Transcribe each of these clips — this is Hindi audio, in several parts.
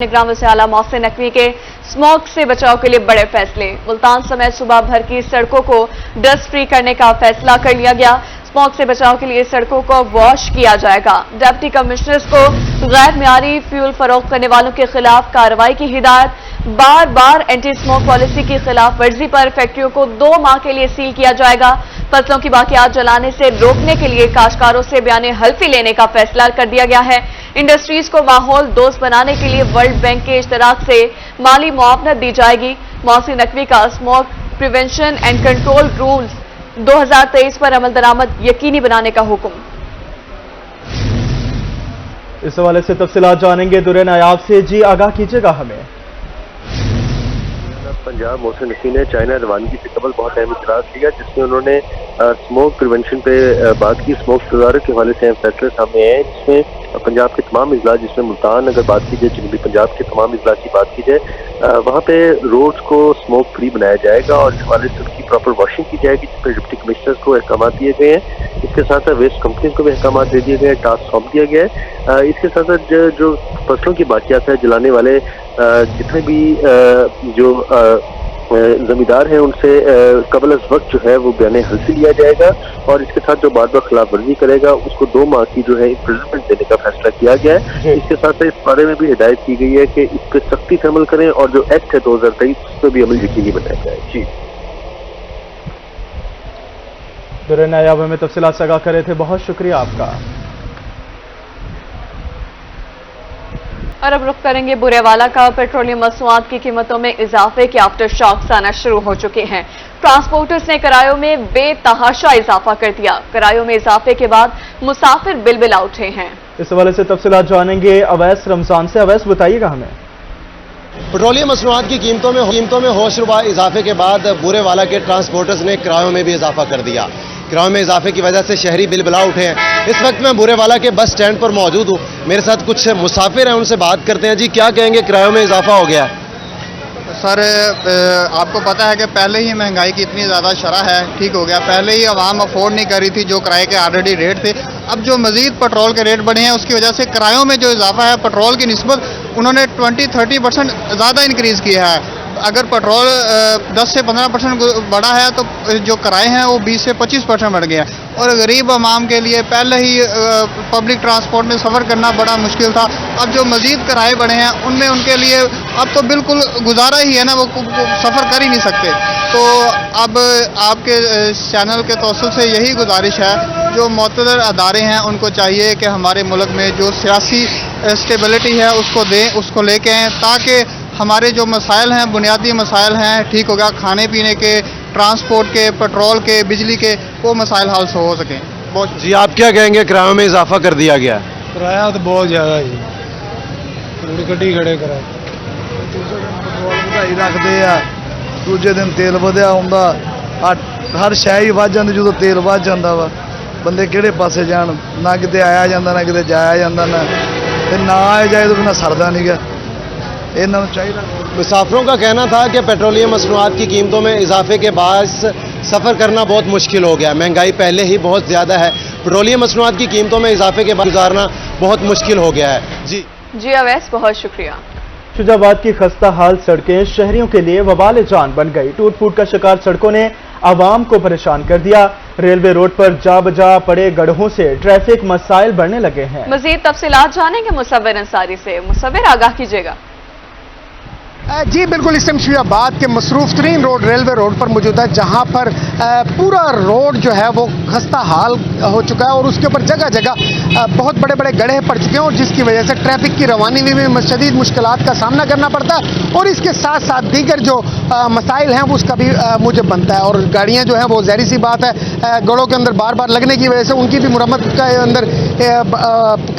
ग्राम से आला मोहसिन नकवी के स्मोक से बचाव के लिए बड़े फैसले। मुल्तान समेत सुबह भर की सड़कों को डस्ट फ्री करने का फैसला कर लिया गया। स्मोक से बचाव के लिए सड़कों को वॉश किया जाएगा। डिप्टी कमिश्नर्स को गैर मियारी फ्यूल फरोख्त करने वालों के खिलाफ कार्रवाई की हिदायत। बार बार एंटी स्मोक पॉलिसी की खिलाफ वर्जी पर फैक्ट्रियों को 2 माह के लिए सील किया जाएगा। फसलों की बाकियात जलाने से रोकने के लिए काश्तकारों से बयाने हल्फी लेने का फैसला कर दिया गया है। इंडस्ट्रीज को माहौल दोस्त बनाने के लिए वर्ल्ड बैंक के इश्तराक से माली मुआवनत दी जाएगी। मोहसिन नकवी का smoke prevention and control rules 2023 पर अमल दरामद यकीनी बनाने का हुक्म। इस हवाले से तफसीलात जानेंगे दुर्रे नायाब से। जी आगाह कीजिएगा हमें। पंजाब मोहसिन नकवी ने चाइना रवानगी से कबल बहुत अहम इजलास लिया, जिसमें उन्होंने स्मोक प्रिवेंशन पे बात की। स्मोक तदारक के हवाले से अहम फैसले सामने आए, जिसमें पंजाब के तमाम अजला, जिसमें मुल्तान अगर बात की जाए, जनूबी पंजाब के तमाम अजला की बात की जाए, वहाँ पे रोड्स को स्मोक फ्री बनाया जाएगा और इस हवाले से उनकी प्रॉपर वॉशिंग की जाएगी, जिस पर डिप्टी कमिश्नर्स को अहकाम दिए गए हैं। इसके साथ साथ वेस्ट कंपनीज को भी अहकाम दे दिए गए हैं, टास्क सौंप दिया गया है। इसके साथ साथ जो फसलों की बाकियात है जलाने वाले जितने भी जो जमींदार हैं, उनसे कबल अज वक्त जो है वो बयाने हल्फी लिया जाएगा और इसके साथ जो बार बार खिलाफ वर्जी करेगा उसको 2 माह की जो है इम्प्रिजनमेंट देने का फैसला किया गया है। इसके साथ साथ इस बारे में भी हिदायत की गई है कि इस पर सख्ती से अमल करें और जो एक्ट है 2023 उस पर भी अमल यकीनी बनाया जाए। जी दुर्रे नायाब में तफसीलात से आगाह कर रहे थे, बहुत शुक्रिया आपका। और अब रुख करेंगे बुरेवाला का। पेट्रोलियम मसनूआत की कीमतों में इजाफे के आफ्टर शॉक्स आना शुरू हो चुके हैं। ट्रांसपोर्टर्स ने किरायों में बेतहाशा इजाफा कर दिया। किरायों में इजाफे के बाद मुसाफिर बिलबिला उठे हैं। इस हवाले से तफसीलात जानेंगे अवैस रमजान से। अवैस बताइएगा हमें। पेट्रोलियम मसनूआत की कीमतों में होशरुबा इजाफे के बाद बुरेवाला के ट्रांसपोर्टर्स ने किरायों में भी इजाफा कर दिया। किरायों में इजाफे की वजह से शहरी बिलबिला उठे हैं। इस वक्त मैं बुरेवाला के बस स्टैंड पर मौजूद हूँ। मेरे साथ कुछ मुसाफिर हैं, उनसे बात करते हैं। जी क्या कहेंगे, किरायों में इजाफा हो गया? सर आपको पता है कि पहले ही महंगाई की इतनी ज़्यादा शरह है, ठीक हो गया। पहले ही आवाम अफोर्ड नहीं कर रही थी जो किराए के ऑलरेडी रेट थे। अब जो मज़ीद पेट्रोल के रेट बढ़े हैं उसकी वजह से किरायों में जो इजाफा है पेट्रोल की निस्बत उन्होंने 20-30% ज़्यादा इंक्रीज़ किया है। अगर पेट्रोल 10 से 15% बढ़ा है तो जो किराए हैं वो 20 से 25% बढ़ गया। और गरीब आवाम के लिए पहले ही पब्लिक ट्रांसपोर्ट में सफ़र करना बड़ा मुश्किल था। अब जो मज़ीद किराए बढ़े हैं उनमें उनके लिए अब तो बिल्कुल गुजारा ही है ना, वो सफ़र कर ही नहीं सकते। तो अब आपके चैनल के तौसल से यही गुजारिश है, जो मुतदर अदारे हैं उनको चाहिए कि हमारे मुल्क में जो सियासी स्टेबिलिटी है उसको दें, उसको लेके आएँ, ताकि हमारे जो मसाइल हैं, बुनियादी मसाइल हैं, ठीक हो गया, खाने पीने के, ट्रांसपोर्ट के, पेट्रोल के, बिजली के, वो मसाइल हल हो सकें। बहुत जी आप क्या कहेंगे, किरायों में इजाफा कर दिया गया? किराया तो बहुत ज़्यादा है जी, गड्डी खड़े कराए दूसरे दिन पेट्रोल ਵਧਾਈ ਰੱਖਦੇ ਆ, ਦੂਜੇ ਦਿਨ ਤੇਲ ਵਧਿਆ ਹੁੰਦਾ। ਹਰ ਸ਼ੈ ਹੀ ਵੱਧ ਜਾਂਦੀ ਜਦੋਂ ਤੇਲ ਵੱਧ ਜਾਂਦਾ ਵਾ। ਬੰਦੇ ਕਿਹੜੇ ਪਾਸੇ ਜਾਣ, ਨਾ ਕਿਤੇ ਆਇਆ ਜਾਂਦਾ ਨਾ ਕਿਤੇ ਜਾਇਆ ਜਾਂਦਾ, ਨਾ ਤੇ ਨਾ ਆਇਆ ਜਾਏ ਤੋਂ ਬਿਨਾਂ ਸਰਦਾ ਨਹੀਂ ਗਾ। ਇਹਨਾਂ ਨੂੰ ਚਾਹੀਦਾ। मुसाफिरों का कहना था कि पेट्रोलियम मसनूआत की कीमतों में इजाफे के बाद सफ़र करना बहुत मुश्किल हो गया। महंगाई पहले ही बहुत ज़्यादा है, पेट्रोलियम मसनूआत की कीमतों में इजाफे के बाद गुजारना बहुत मुश्किल हो गया है। जी अवैस बहुत शुक्रिया। शुजाबाद की खस्ता हाल सड़कें शहरियों के लिए वबाल जान बन गई। टूट फूट का शिकार सड़कों ने आवाम को परेशान कर दिया। रेलवे रोड पर जा बजा पड़े गड्ढों से ट्रैफिक मसाइल बढ़ने लगे हैं। मजीद तफसीलात जानेंगे मुसव्विर अंसारी से। मुसव्विर आगाह कीजिएगा। जी बिल्कुल, इस टाइम शुजाबाद के मसरूफ तरीन रोड रेलवे रोड पर मौजूद है, जहाँ पर पूरा रोड जो है वो खस्ता हाल हो चुका है और उसके ऊपर जगह जगह बहुत बड़े बड़े गड्ढे पड़ चुके हैं और जिसकी वजह से ट्रैफिक की रवानी में शदीद मुश्किलात का सामना करना पड़ता है और इसके साथ साथ दीगर जो मसाइल हैं उसका भी मूजब बनता है। और गाड़ियाँ जो हैं वो ज़ाहिर सी बात है गड़ों के अंदर बार बार लगने की वजह से उनकी भी मुरम्मत के अंदर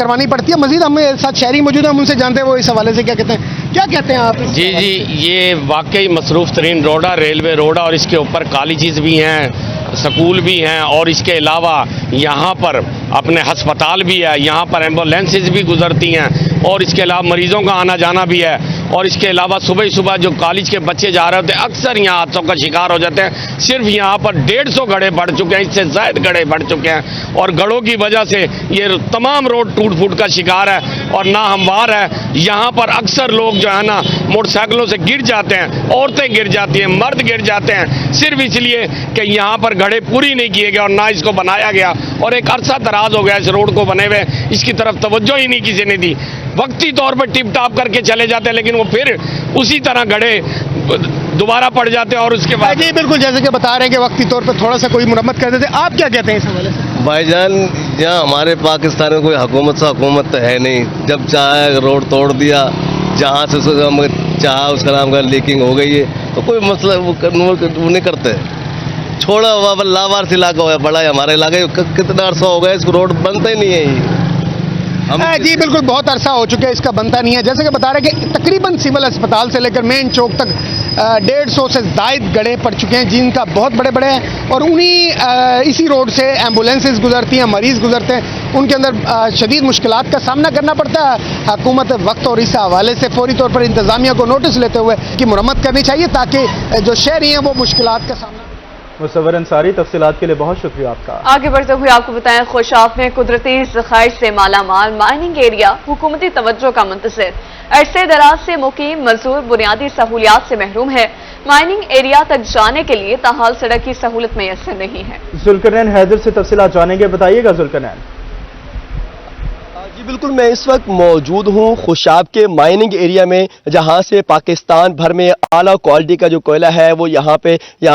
करवानी पड़ती है। मजीद हमें साथ शहरी मौजूद हैं, हम उनसे जानते हैं वो इस हवाले से क्या कहते हैं आप? जी ये वाकई मसरूफ़ तरीन रोड है, रेलवे रोड है और इसके ऊपर कॉलेजेस भी हैं, स्कूल भी हैं और इसके अलावा यहाँ पर अपने हस्पताल भी है, यहाँ पर एम्बुलेंसेज भी गुजरती हैं और इसके अलावा मरीज़ों का आना जाना भी है। और इसके अलावा सुबह ही सुबह जो कॉलेज के बच्चे जा रहे होते हैं अक्सर यहाँ हादसों का शिकार हो जाते हैं। सिर्फ यहाँ पर 150 गड्ढे बढ़ चुके हैं, इससे ज़ायद गड्ढे बढ़ चुके हैं और गड्ढों की वजह से ये तमाम रोड टूट फूट का शिकार है। और ना हमवार है। यहाँ पर अक्सर लोग जो है ना मोटरसाइकिलों से गिर जाते हैं, औरतें गिर जाती हैं, मर्द गिर जाते हैं, सिर्फ इसलिए कि यहाँ पर गड्ढे पूरी नहीं किए गए और ना इसको बनाया गया। और एक अरसा दराज हो गया इस रोड को बने हुए, इसकी तरफ तवज्जो ही नहीं किसी ने दी। वक्ती तौर पर टिप टाप करके चले जाते हैं, लेकिन वो फिर उसी तरह गड्ढे दोबारा पड़ जाते हैं और उसके बाद जी बिल्कुल, जैसे कि बता रहे हैं कि वक्ती तौर पर थोड़ा सा कोई मुरम्मत कर देते, आप क्या कहते हैं इस हवाले से? भाईजान, यहाँ हमारे पाकिस्तान में कोई हुकूमत तो है नहीं। जब चाहे रोड तोड़ दिया, जहाँ से चाहा उसका नाम का लीकिंग हो गई है, तो कोई मसला वो नहीं करते। छोड़ा हुआ लावारिस इलाका हो, बड़ा है हमारा इलाका, कितना अरसा हो गया इसको रोड बनता ही नहीं है ये। जी बिल्कुल, बहुत अरसा हो चुका है इसका बनता नहीं है। जैसे कि बता रहे हैं कि तकरीबन सिविल अस्पताल से लेकर मेन चौक तक 150 से ज़ायद गड्ढे पड़ चुके हैं, जिनका बहुत बड़े बड़े हैं, और उन्हीं इसी रोड से एम्बुलेंसेस गुजरती हैं, मरीज़ गुजरते हैं, उनके अंदर शदीद मुश्किलात का सामना करना पड़ता है। हुकूमत वक्त और इस हवाले से फौरी तौर पर इंतज़ामिया को नोटिस लेते हुए कि मुरम्मत करनी चाहिए ताकि जो शहरी हैं वो मुश्किलात का सामना। मुसव्वर अंसारी, तफसीलात के लिए बहुत शुक्रिया आपका। आगे बढ़ते हुए आपको बताएं, खुशाब में कुदरती ज़खायर से मालामाल माइनिंग एरिया हुकूमती तवज्जो का मुंतज़िर। अरसे दराज से मुकीम मजदूर बुनियादी सहूलियात से महरूम है। माइनिंग एरिया तक जाने के लिए ताहाल सड़क की सहूलत मैसर नहीं है। जुल्करनैन हैदर से तफसीलात जानेंगे, बताइएगा जुल्करनैन। जी बिल्कुल, मैं इस वक्त मौजूद हूँ खुशाब के माइनिंग एरिया में, जहाँ से पाकिस्तान भर में आला क्वालिटी का जो कोयला है वो यहाँ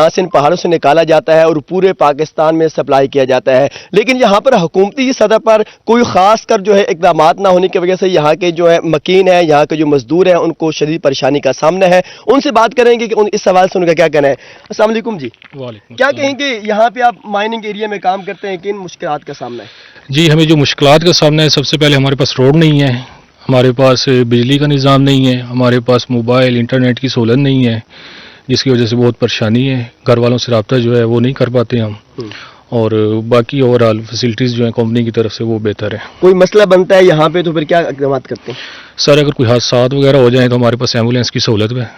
से इन पहाड़ों से निकाला जाता है और पूरे पाकिस्तान में सप्लाई किया जाता है। लेकिन यहाँ पर हुकूमती सतह पर कोई खास कर जो है इकदाम ना होने की वजह से यहाँ के जो है मकीन है, यहाँ के जो मजदूर हैं, उनको शदीद परेशानी का सामना है। उनसे बात करेंगे कि इस सवाल से उनका क्या कहना है। अस्सलाम वालेकुम जी, क्या कहेंगे, यहाँ पे आप माइनिंग एरिया में काम करते हैं, किन मुश्किलात का सामना है? जी, हमें जो मुश्किलात का सामना है, सबसे पहले हमारे पास रोड नहीं है, हमारे पास बिजली का निज़ाम नहीं है, हमारे पास मोबाइल इंटरनेट की सहूलत नहीं है, जिसकी वजह से बहुत परेशानी है। घर वालों से रब्ता जो है वो नहीं कर पाते हम, और बाकी ओवरऑल फैसिलिटीज़ जो है कंपनी की तरफ से वो बेहतर है। कोई मसला बनता है यहाँ पे तो फिर क्या इक़दाम करते हैं? सर, अगर कोई हादसा वगैरह हो जाए तो हमारे पास एम्बुलेंस की सहूलत है,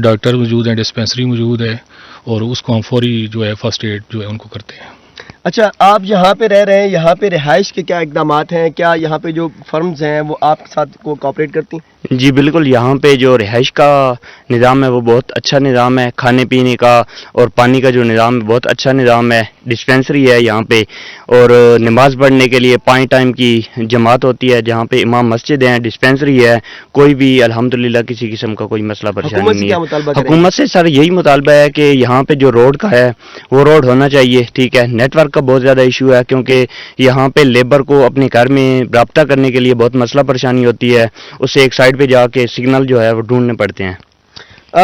डॉक्टर मौजूद हैं, डिस्पेंसरी मौजूद है, और उसको हम फौरी जो है फर्स्ट एड जो है उनको करते हैं। अच्छा, आप यहाँ पे रह रहे हैं, यहाँ पे रिहाइश के क्या इक़दामात हैं? क्या यहाँ पे जो फर्म्स हैं वो आपके साथ को कोऑपरेट करती हैं? जी बिल्कुल, यहाँ पे जो रिहाइश का निज़ाम है वो बहुत अच्छा निज़ाम है। खाने पीने का और पानी का जो निज़ाम है बहुत अच्छा निज़ाम है। डिस्पेंसरी है यहाँ पे, और नमाज पढ़ने के लिए 5 टाइम की जमात होती है, जहाँ पे इमाम मस्जिद है, डिस्पेंसरी है। कोई भी अल्हम्दुलिल्लाह किसी किस्म का कोई मसला परेशानी नहीं है। हुकूमत से सर यही मुतालबा है कि यहाँ पे जो रोड का है वो रोड होना चाहिए, ठीक है। नेटवर्क का बहुत ज़्यादा इशू है, क्योंकि यहाँ पे लेबर को अपने घर में रब्ता करने के लिए बहुत मसला परेशानी होती है, उससे एक साइड पे जाके सिग्नल जो है वो ढूंढने पड़ते हैं।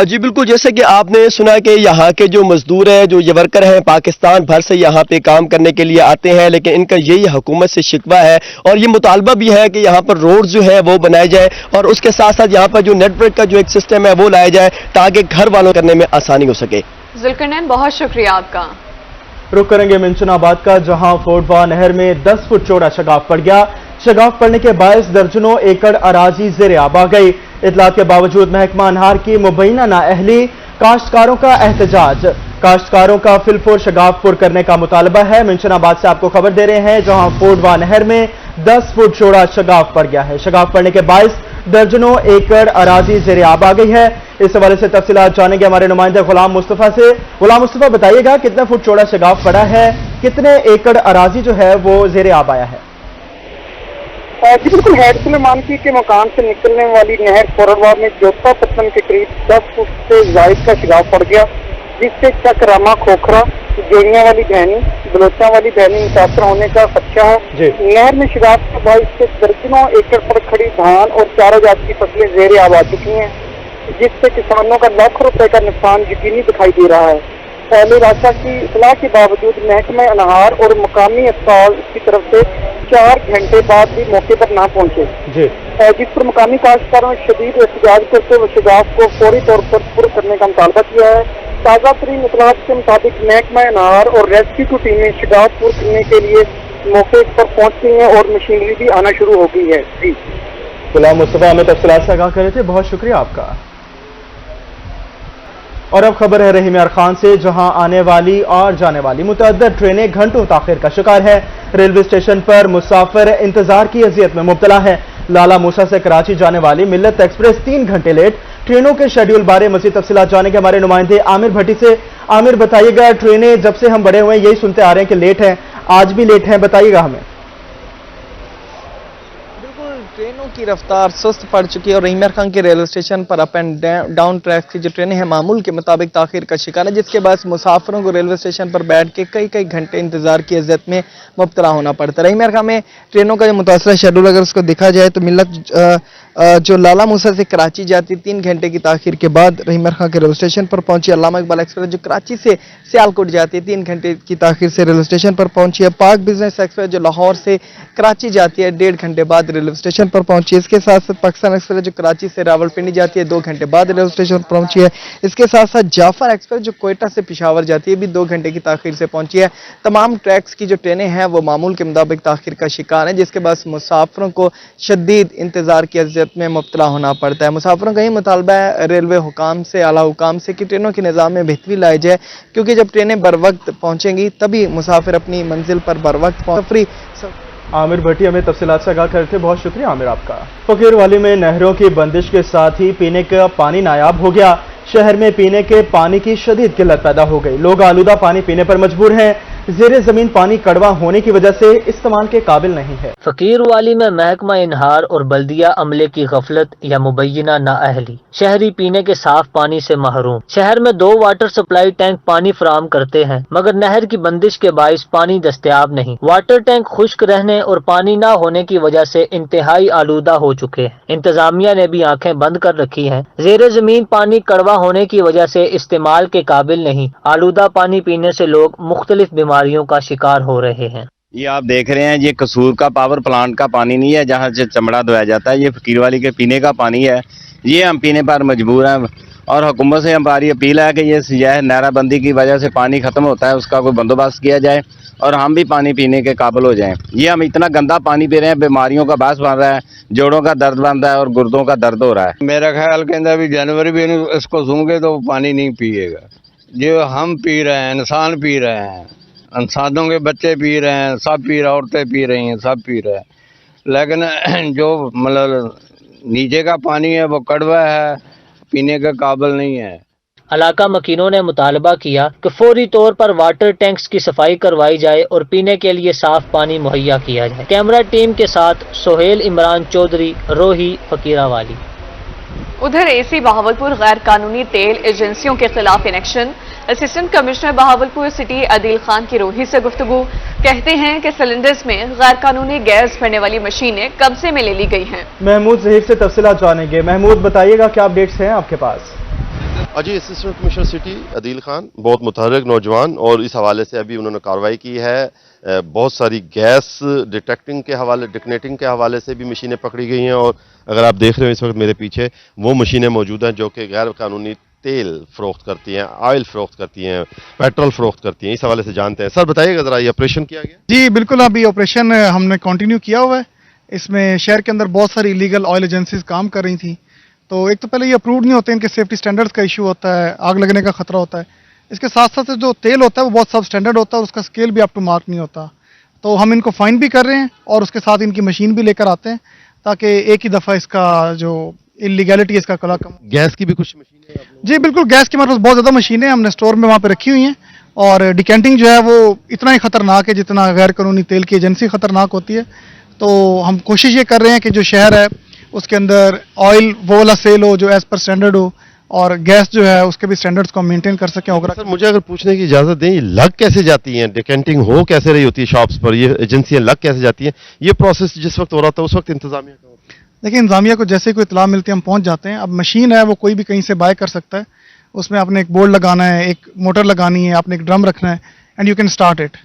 जी बिल्कुल, जैसे कि आपने सुना कि यहाँ के जो मजदूर हैं, जो ये वर्कर हैं, पाकिस्तान भर से यहाँ पे काम करने के लिए आते हैं, लेकिन इनका यही हुकूमत से शिकवा है और ये मुतालबा भी है कि यहाँ पर रोड जो है वो बनाए जाए, और उसके साथ साथ यहाँ पर जो नेटवर्क का जो एक सिस्टम है वो लाया जाए, ताकि घर वालों करने में आसानी हो सके। जुल्करनैन, बहुत शुक्रिया आपका। रुक करेंगे मिंचनाबाद का, जहां फोडवा नहर में 10 फुट चौड़ा शगाफ पड़ गया। शगाफ पड़ने के बायस दर्जनों एकड़ अराजी ज़ेरे आब आ गई। इतलात के बावजूद महकमा अनहार की मुबैना नाअहली, काश्तकारों का एहतजाज, काश्तकारों का फिलफोर शगाफ पुर करने का मुतालबा है। मिंचनाबाद से आपको खबर दे रहे हैं, जहां फोडवा नहर में 10 फुट चौड़ा शगाफ पड़ गया है। शगाफ पड़ने के बायस दर्जनों एकड़ अराजी ज़ेरे आब आ गई है। इस हवाले से तफसीलात जानेंगे हमारे नुमाइंदे गुलाम मुस्तफ़ा से। गुलाम मुस्तफ़ा, बताइएगा कितने फुट चौड़ा शगाफ पड़ा है, कितने एकड़ अराजी जो है वो ज़ेरे आब आया है? जी बिल्कुल, हैद सुलेमानकी के मकान से निकलने वाली नहर फोरवा में जोता पत्तन के करीब 10 फुट से जायद का शगाफ पड़ गया, जिससे चक, रामा, खोखरा, जोड़ियां वाली बहनी, बलोचा वाली बहनी मुतासर होने का खदशा है। नहर में शगाफ के बायस से दर्जनों एकड़ पर खड़ी धान और चारा जात की फसलें ज़ेरे आब आ चुकी हैं, जिससे किसानों का लाखों रुपए का नुकसान यकीनी दिखाई दे रहा है। पहले रास्ता की इतला के बावजूद महकमा अनहार और मकामी अस्पताल की तरफ से 4 घंटे बाद भी मौके पर ना पहुंचे, जिस पर मकामी काश्तकारों ने शदीद एहतजाज करते हुए शगाफ को फौरी तौर पर पूरा करने का मुतालबा किया है। ताज़ा तरीन इतलात के मुताबिक महकमा अनहार और रेस्क्यू की टीमें शगाफ पूरा करने के लिए मौके पर पहुंच गई हैं और मशीनरी भी आना शुरू हो गई है। जी गुलाम मुस्तफ़ा हमें तफसीलात से आगाह कर रहे थे, बहुत शुक्रिया आपका। और अब खबर है रहीम यार खान से, जहां आने वाली और जाने वाली मुतअद्दिद ट्रेनें घंटों ताखिर का शिकार है। रेलवे स्टेशन पर मुसाफिर इंतजार की अजियत में मुब्तला है। लाला मूसा से कराची जाने वाली मिल्लत एक्सप्रेस 3 घंटे लेट। ट्रेनों के शेड्यूल बारे मज़ीद तफसीलात जानेंगे हमारे नुमाइंदे आमिर भट्टी से। आमिर, बताइएगा, ट्रेनें जब से हम बड़े हुए हैं यही सुनते आ रहे हैं कि लेट हैं, आज भी लेट हैं, बताइएगा हमें। ट्रेनों की रफ्तार सुस्त पड़ चुकी है और रहीम खान के रेलवे स्टेशन पर अप एंड डाउन ट्रैक की जो ट्रेनें हैं मामूल के मुताबिक ताखिर का शिकार है, जिसके बाद मुसाफिरों को रेलवे स्टेशन पर बैठ के कई घंटे इंतजार की अज़ियत में मुब्तला होना पड़ता है। रहीम खान में ट्रेनों का जो मुतासरा शेड्यूल अगर उसको देखा जाए तो मिल्लत जो लाला मूसा से कराची जाती 3 घंटे की ताखिर के बाद रहीम खान के रेलवे स्टेशन पर पहुंची। अल्लामा इकबाल एक्सप्रेस जो कराची से सियालकोट जाती है 3 घंटे की ताखिर से रेलवे स्टेशन पर पहुंची है। पाक बिजनेस एक्सप्रेस जो लाहौर से कराची जाती है 1.5 घंटे बाद रेलवे स्टेशन पर पहुंची है। इसके साथ साथ पाकिस्तान एक्सप्रेस जो कराची से रावलपिंडी जाती है 2 घंटे बाद रेलवे स्टेशन पर पहुंची है। इसके साथ साथ जाफर एक्सप्रेस जो कोयटा से पेशावर जाती है भी 2 घंटे की ताखिर से पहुंची है। तमाम ट्रैक्स की जो ट्रेनें हैं वो मामूल के मुताबिक ताखिर का शिकार है, जिसके बाद मुसाफिरों को शदीद इंतजार की अज़ियत में मुब्तला होना पड़ता है। मुसाफिरों का ही मुतालबा है रेलवे हुकाम से, आला हुकाम से कि ट्रेनों के निज़ाम में बेहतरी लाई जाए, क्योंकि जब ट्रेनें बर वक्त पहुंचेंगी तभी मुसाफिर अपनी मंजिल पर बर वक्त पहुंच। आमिर भट्टी हमें तफसीलात से आगाह करते, बहुत शुक्रिया आमिर आपका। फकीरवाली में नहरों की बंदिश के साथ ही पीने का पानी नायाब हो गया। शहर में पीने के पानी की शदीद किल्लत पैदा हो गई। लोग आलूदा पानी पीने पर मजबूर हैं। ज़ेरे ज़मीन पानी कड़वा होने की वजह से इस्तेमाल के काबिल नहीं है। फकीरवाली में महकमा इनहार और बल्दिया अमले की गफलत या मुबैना नाअहली, शहरी पीने के साफ पानी से महरूम। शहर में 2 वाटर सप्लाई टैंक पानी फराहम करते हैं, मगर नहर की बंदिश के बाइस पानी दस्तयाब नहीं। वाटर टैंक खुश्क रहने और पानी न होने की वजह से इंतहाई आलूदा हो चुके हैं। इंतजामिया ने भी आंखें बंद कर रखी हैं। ज़ेरे ज़मीन पानी कड़वा होने की वजह से इस्तेमाल के काबिल नहीं। आलूदा पानी पीने से लोग मुख्तलिफ बीमारियों का शिकार हो रहे हैं। ये आप देख रहे हैं, ये कसूर का पावर प्लांट का पानी नहीं है जहाँ से चमड़ा धोया जाता है, ये फकीरवाली के पीने का पानी है। ये हम पीने पर मजबूर हैं और हुकूमत से हमारी अपील है कि ये सियाह नाराबंदी की वजह से पानी खत्म होता है, उसका कोई बंदोबस्त किया जाए और हम भी पानी पीने के काबिल हो जाएं। ये हम इतना गंदा पानी पी रहे हैं, बीमारियों का बास बन रहा है, जोड़ों का दर्द बन रहा है और गुर्दों का दर्द हो रहा है। मेरा ख्याल के अंदर भी जानवर भी इसको सूंघे तो पानी नहीं पिएगा। जो हम पी रहे हैं, इंसान पी रहे हैं, इंसानों के बच्चे पी रहे हैं, सब पी रहे, औरतें पी रही हैं, सब पी रहे हैं, लेकिन जो मतलब नीचे का पानी है वो कड़वा है, पीने के काबिल नहीं है। इलाका मकीनों ने मुतालबा किया कि फौरी तौर पर वाटर टैंक्स की सफाई करवाई जाए और पीने के लिए साफ पानी मुहैया किया जाए। कैमरा टीम के साथ सोहेल इमरान चौधरी, रोही, फकीरावाली। उधर एसी बहावलपुर गैर कानूनी तेल एजेंसियों के खिलाफ inaction. Assistant commissioner Bahawalpur city Adeel Khan की रोही से गुफ्तगू। कहते हैं कि सिलेंडर्स में गैर कानूनी गैस भरने वाली मशीनें कब्जे में ले ली गई हैं। महमूद जहीर से तफसीलात जानेंगे। महमूद, बताइएगा क्या अपडेट्स हैं आपके पास? अजी, assistant commissioner city Adeel Khan बहुत मुतहर्रिक नौजवान, और इस हवाले से अभी उन्होंने कार्रवाई की है। बहुत सारी गैस डिटेक्टिंग के हवाले, डिटनेटिंग के हवाले से भी मशीनें पकड़ी गई हैं, और अगर आप देख रहे हो इस वक्त मेरे पीछे वो मशीनें मौजूद हैं जो कि गैर कानूनी तेल फरोख्त करती हैं, ऑयल फरोख्त करती हैं, पेट्रोल फरोख्त करती हैं। इस हवाले से जानते हैं। सर बताइएगा जरा, ये ऑपरेशन किया गया? जी बिल्कुल, अभी ऑपरेशन हमने कंटिन्यू किया हुआ है। इसमें शहर के अंदर बहुत सारी इलीगल ऑयल एजेंसीज काम कर रही थी। तो एक तो पहले ये अप्रूव नहीं होते, इनके सेफ्टी स्टैंडर्ड्स का इशू होता है, आग लगने का खतरा होता है। इसके साथ साथ जो तेल होता है वो बहुत सब स्टैंडर्ड होता है, उसका स्केल भी अप टू मार्क नहीं होता। तो हम इनको फाइन भी कर रहे हैं और उसके साथ इनकी मशीन भी लेकर आते हैं ताकि एक ही दफ़ा इसका जो इलीगैलिटी है इसका कला कम। गैस की भी कुछ मशीनें? जी बिल्कुल, गैस की हमारे पास बहुत ज़्यादा मशीनें हमने स्टोर में वहाँ पे रखी हुई हैं, और डिकेंटिंग जो है वो इतना ही खतरनाक है जितना गैर कानूनी तेल की एजेंसी खतरनाक होती है। तो हम कोशिश ये कर रहे हैं कि जो शहर है उसके अंदर ऑयल वो वाला सेल हो जो एज पर स्टैंडर्ड हो, और गैस जो है उसके भी स्टैंडर्ड्स को मेंटेन कर सकें। सर मुझे अगर पूछने की इजाजत दें, ये लग कैसे जाती हैं, डिकेंटिंग हो कैसे रही होती है शॉप्स पर, ये एजेंसियां लग कैसे जाती हैं? ये प्रोसेस जिस वक्त हो रहा था उस वक्त इंतजामिया का होता है? देखिए, इंतजामिया को जैसे कोई इतला मिलती है हम पहुंच जाते हैं। अब मशीन है वो कोई भी कहीं से बाय कर सकता है, उसमें आपने एक बोर्ड लगाना है, एक मोटर लगानी है, आपने एक ड्रम रखना है, and you can start it.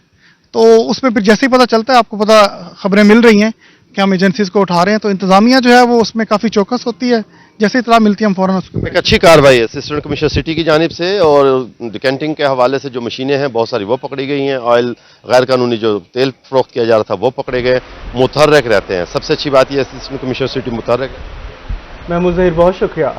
तो उसमें फिर जैसे ही पता चलता है, आपको पता खबरें मिल रही हैं कि हम एजेंसीज को उठा रहे हैं, तो इंतजामिया जो है वो उसमें काफ़ी चौकस होती है। जैसे इतला मिलती है हम फौरन उसको। एक अच्छी कार्रवाई है असिस्टेंट कमिश्नर सिटी की जानिब से, और डिकेंटिंग के हवाले से जो मशीनें हैं बहुत सारी वो पकड़ी गई हैं, ऑयल गैर कानूनी जो तेल फरोख्त किया जा रहा था वो पकड़े गए, मुतहर्रिक रहते हैं। सबसे अच्छी बात यह असिस्टेंट कमिश्नर सिटी मुतहर्रिक है। महमूद जहीर, बहुत शुक्रिया।